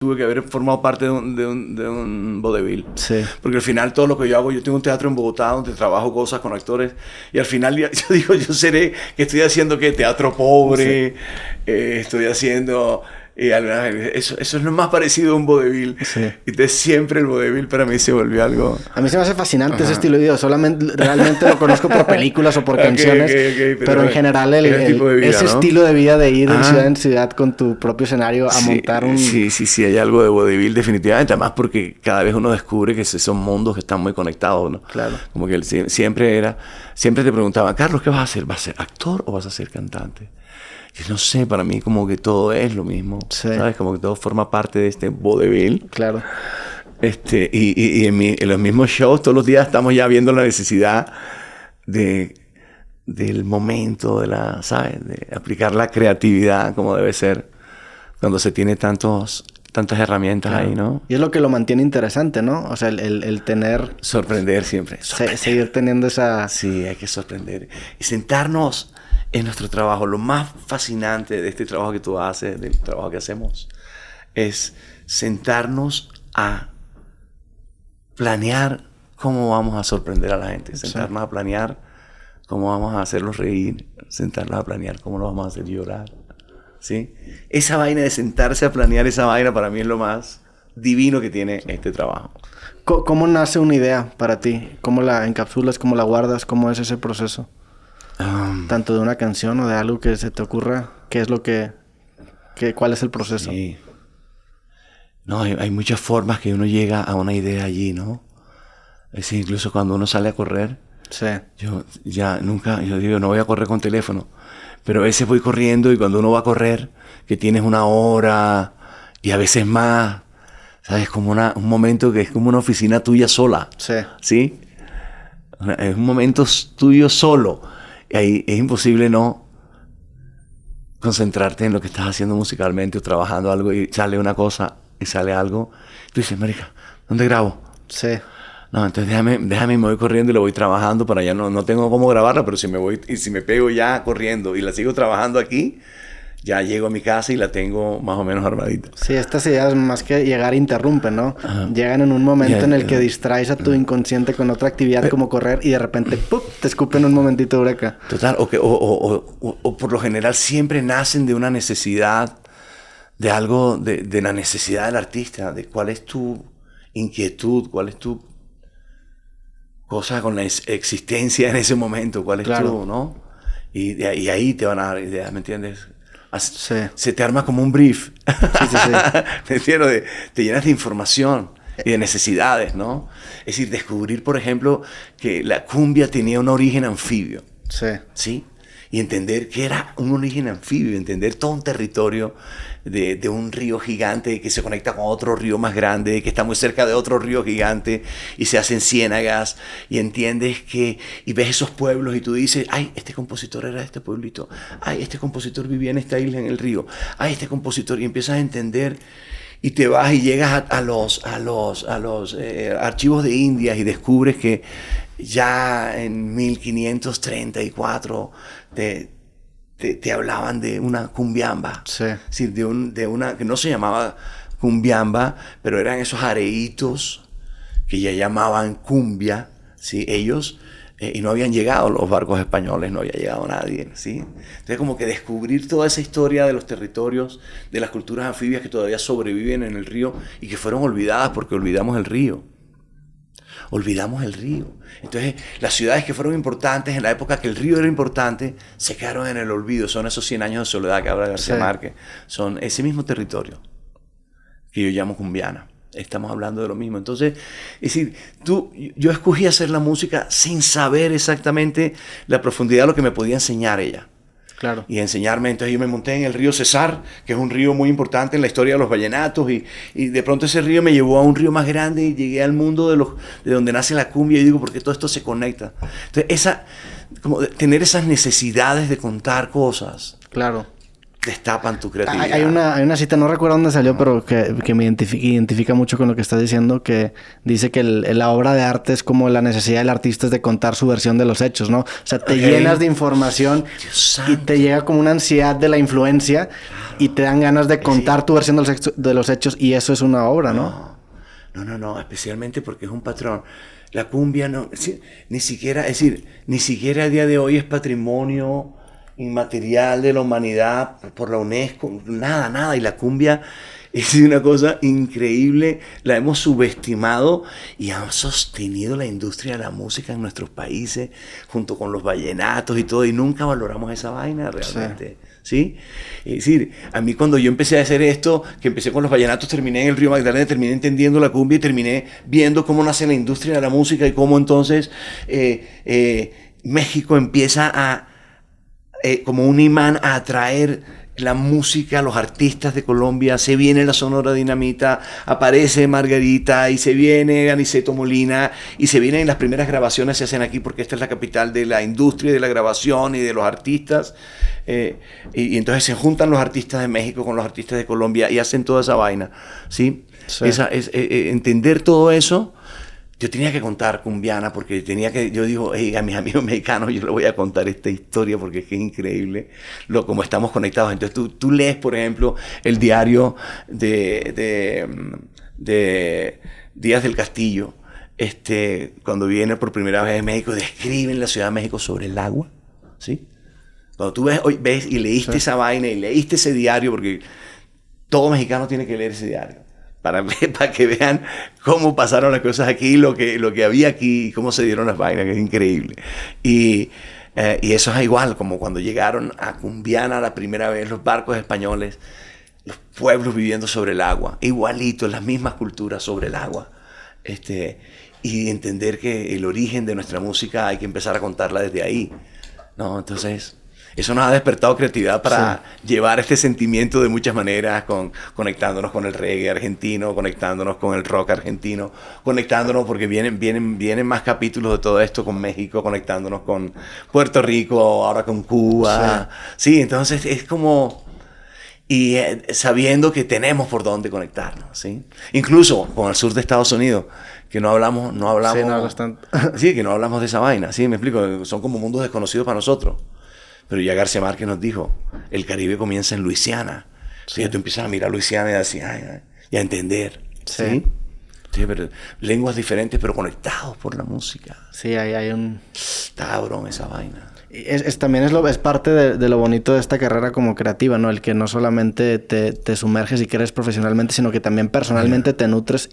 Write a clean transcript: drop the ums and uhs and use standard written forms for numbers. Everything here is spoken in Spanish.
tuve que haber formado parte de un vodevil. Sí. Porque al final todo lo que yo hago, yo tengo un teatro en Bogotá donde trabajo cosas con actores y al final yo digo, yo seré que estoy haciendo ¿qué? Teatro pobre, estoy haciendo... eso es lo más parecido a un vodevil. Sí. Y entonces siempre el vodevil para mí se volvió algo... A mí se me hace fascinante ese estilo de vida. Solamente realmente lo conozco por películas o por canciones. Pero en general tipo de vida, ese ¿no? estilo de vida de ir de ciudad en ciudad con tu propio escenario a montar un... Sí, hay algo de vodevil definitivamente. Además porque cada vez uno descubre que son mundos que están muy conectados, ¿no? Claro. Como que siempre te preguntaban, Carlos, ¿qué vas a hacer? ¿Vas a ser actor o vas a ser cantante? Y no sé, para mí como que todo es lo mismo, sí. ¿sabes? Como que todo forma parte de este vodevil. Claro. Y en los mismos shows todos los días estamos ya viendo la necesidad del momento, ¿sabes? De aplicar la creatividad como debe ser cuando se tiene tantas herramientas ahí, ¿no? Y es lo que lo mantiene interesante, ¿no? O sea, el tener... Sorprender siempre. Seguir teniendo esa... Sí, hay que sorprender. Y sentarnos en nuestro trabajo. Lo más fascinante de este trabajo que tú haces, del trabajo que hacemos, es sentarnos a planear cómo vamos a sorprender a la gente. Sentarnos a planear cómo vamos a hacerlos reír. Sentarnos a planear cómo los vamos a hacer llorar. ¿Sí? Esa vaina de sentarse a planear esa vaina para mí es lo más divino que tiene este trabajo. ¿Cómo nace una idea para ti? ¿Cómo la encapsulas? ¿Cómo la guardas? ¿Cómo es ese proceso? Tanto de una canción o de algo que se te ocurra. ¿Qué es lo cuál es el proceso? Sí. No, hay muchas formas que uno llega a una idea allí, ¿no? Es decir, incluso cuando uno sale a correr. Sí. Yo digo, no voy a correr con teléfono. Pero a veces voy corriendo y cuando uno va a correr, que tienes una hora y a veces más, ¿sabes? Como un momento que es como una oficina tuya sola. Sí. ¿Sí? Es un momento tuyo solo. Y ahí es imposible no concentrarte en lo que estás haciendo musicalmente o trabajando algo y sale una cosa y sale algo. Tú dices, marica, ¿dónde grabo? Sí. No, entonces déjame, me voy corriendo y lo voy trabajando para allá. No tengo cómo grabarla, pero si me pego ya corriendo y la sigo trabajando aquí, ya llego a mi casa y la tengo más o menos armadita. Sí, estas ideas más que llegar interrumpen, ¿no? Ajá. Llegan en un momento en el que distraes a tu inconsciente con otra actividad como correr y de repente ¡pum! Te escupen un momentito eureka. Total, o por lo general siempre nacen de una necesidad, de algo, de la necesidad del artista, de cuál es tu inquietud, cuál es tu cosa con la existencia en ese momento, cuál es tu, ¿no? Y ahí te van a dar ideas, ¿me entiendes? Sí. Se te arma como un brief. Sí. ¿Me entiendes? Te llenas de información y de necesidades, ¿no? Es decir, descubrir, por ejemplo, que la cumbia tenía un origen anfibio. Sí. ¿Sí? Y entender que era un origen anfibio, entender todo un territorio de un río gigante que se conecta con otro río más grande, que está muy cerca de otro río gigante y se hacen ciénagas y entiendes y ves esos pueblos y tú dices, ay, este compositor era de este pueblito, ay, este compositor vivía en esta isla en el río, ay, este compositor, y empiezas a entender y te vas y llegas a los archivos de Indias y descubres que ya en 1534 te hablaban de una cumbiamba. Sí. Es decir, de una que no se llamaba cumbiamba, pero eran esos areitos que ya llamaban cumbia, ¿sí? Ellos, y no habían llegado los barcos españoles, no había llegado nadie, ¿sí? Entonces como que descubrir toda esa historia de los territorios, de las culturas anfibias que todavía sobreviven en el río y que fueron olvidadas porque olvidamos el río. Olvidamos el río. Entonces, las ciudades que fueron importantes en la época que el río era importante, se quedaron en el olvido. Son esos 100 años de soledad que habla García Márquez. Son ese mismo territorio que yo llamo cumbiana. Estamos hablando de lo mismo. Entonces, es decir, yo escogí hacer la música sin saber exactamente la profundidad de lo que me podía enseñar ella. Claro. Y enseñarme. Entonces yo me monté en el río Cesar, que es un río muy importante en la historia de los vallenatos, y de pronto ese río me llevó a un río más grande y llegué al mundo de donde nace la cumbia y digo, ¿por qué todo esto se conecta? Entonces tener esas necesidades de contar cosas. Claro. destapan tu creatividad. Hay una cita, no recuerdo dónde salió, pero que me identifica mucho con lo que estás diciendo, que dice que la obra de arte es como la necesidad del artista es de contar su versión de los hechos, ¿no? O sea, te llenas de información y te llega como una ansiedad de la influencia y te dan ganas de contar tu versión de los hechos y eso es una obra, ¿no? No, especialmente porque es un patrón. La cumbia ni siquiera a día de hoy es patrimonio inmaterial de la humanidad por la UNESCO, nada. Y la cumbia es una cosa increíble, la hemos subestimado y han sostenido la industria de la música en nuestros países, junto con los vallenatos y todo, y nunca valoramos esa vaina realmente. ¿Sí? Es decir, a mí cuando yo empecé a hacer esto, que empecé con los vallenatos, terminé en el Río Magdalena, terminé entendiendo la cumbia y terminé viendo cómo nace la industria de la música y cómo entonces México empieza como un imán a atraer la música, los artistas de Colombia. Se viene la Sonora Dinamita, aparece Margarita y se viene Aniceto Molina y se vienen las primeras grabaciones se hacen aquí porque esta es la capital de la industria de la grabación y de los artistas. Y entonces se juntan los artistas de México con los artistas de Colombia y hacen toda esa vaina, ¿sí? Entender todo eso. Yo tenía que contar cumbiana porque yo digo, a mis amigos mexicanos yo les voy a contar esta historia porque es que es increíble como estamos conectados. Entonces tú lees, por ejemplo, el diario de Díaz del Castillo, cuando viene por primera vez a México, describen la Ciudad de México sobre el agua, ¿sí? Cuando tú ves y leíste esa vaina y leíste ese diario, porque todo mexicano tiene que leer ese diario. Para que vean cómo pasaron las cosas aquí, lo que había aquí y cómo se dieron las vainas, que es increíble. Y eso es igual, como cuando llegaron a Cumbiana la primera vez los barcos españoles, los pueblos viviendo sobre el agua, igualito, las mismas culturas sobre el agua. Y entender que el origen de nuestra música hay que empezar a contarla desde ahí, ¿no? Entonces eso nos ha despertado creatividad para llevar este sentimiento de muchas maneras, conectándonos con el reggae argentino, conectándonos con el rock argentino, conectándonos porque vienen más capítulos de todo esto con México, conectándonos con Puerto Rico, ahora con Cuba. Sí, entonces es como... Y sabiendo que tenemos por dónde conectarnos, ¿sí? Incluso con el sur de Estados Unidos, que no hablamos... Sí, no hablas tanto. Sí, que no hablamos de esa vaina, ¿sí? Me explico, son como mundos desconocidos para nosotros. Pero ya García Márquez nos dijo, el Caribe comienza en Luisiana. Sí. Tú empiezas a mirar Luisiana y a decir, y a entender. ¿Sí? Sí, pero lenguas diferentes, pero conectados por la música. Sí, hay un... Está cabrón esa vaina. También es parte de lo bonito de esta carrera como creativa, ¿no? El que no solamente te sumerges y crees profesionalmente, sino que también personalmente te nutres